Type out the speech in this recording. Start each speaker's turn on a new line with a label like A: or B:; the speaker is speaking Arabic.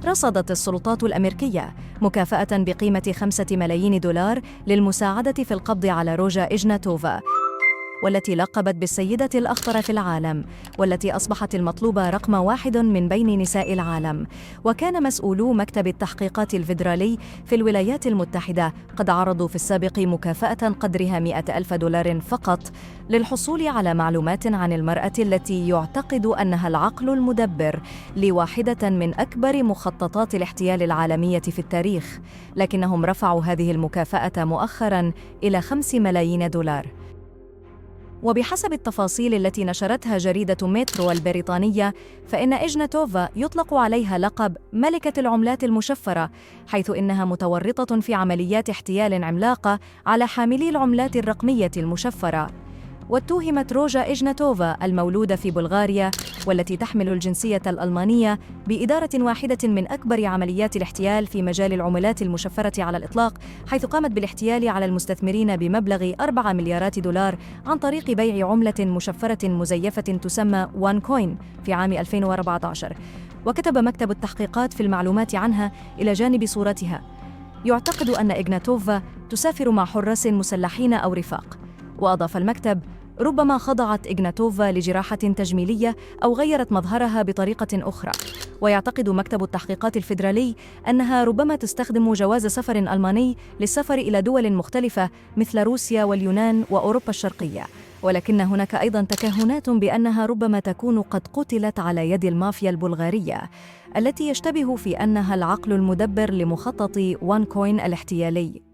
A: رصدت السلطات الأمريكية مكافأة بقيمة 5 ملايين دولار للمساعدة في القبض على روجا إجناتوفا، والتي لقبت بالسيدة الأخطر في العالم، والتي أصبحت المطلوبة رقم 1 من بين نساء العالم. وكان مسؤولو مكتب التحقيقات الفيدرالي في الولايات المتحدة قد عرضوا في السابق مكافأة قدرها 100,000 دولار فقط للحصول على معلومات عن المرأة التي يعتقد أنها العقل المدبر لواحدة من أكبر مخططات الاحتيال العالمية في التاريخ، لكنهم رفعوا هذه المكافأة مؤخراً إلى 5 ملايين دولار. وبحسب التفاصيل التي نشرتها جريدة مترو البريطانية، فإن إجناتوفا يطلق عليها لقب ملكة العملات المشفرة، حيث إنها متورطة في عمليات احتيال عملاقة على حاملي العملات الرقمية المشفرة. واتهمت روجا إجناتوفا المولودة في بلغاريا والتي تحمل الجنسية الألمانية بإدارة واحدة من أكبر عمليات الاحتيال في مجال العملات المشفرة على الإطلاق، حيث قامت بالاحتيال على المستثمرين بمبلغ 4 مليارات دولار عن طريق بيع عملة مشفرة مزيفة تسمى وان كوين في عام 2014. وكتب مكتب التحقيقات في المعلومات عنها إلى جانب صورتها: يعتقد أن إجناتوفا تسافر مع حراس مسلحين أو رفاق. وأضاف المكتب: ربما خضعت إجناتوفا لجراحة تجميلية أو غيرت مظهرها بطريقة أخرى. ويعتقد مكتب التحقيقات الفيدرالي أنها ربما تستخدم جواز سفر ألماني للسفر إلى دول مختلفة مثل روسيا واليونان وأوروبا الشرقية، ولكن هناك أيضاً تكهنات بأنها ربما تكون قد قتلت على يد المافيا البلغارية التي يشتبه في أنها العقل المدبر لمخطط وان كوين الاحتيالي.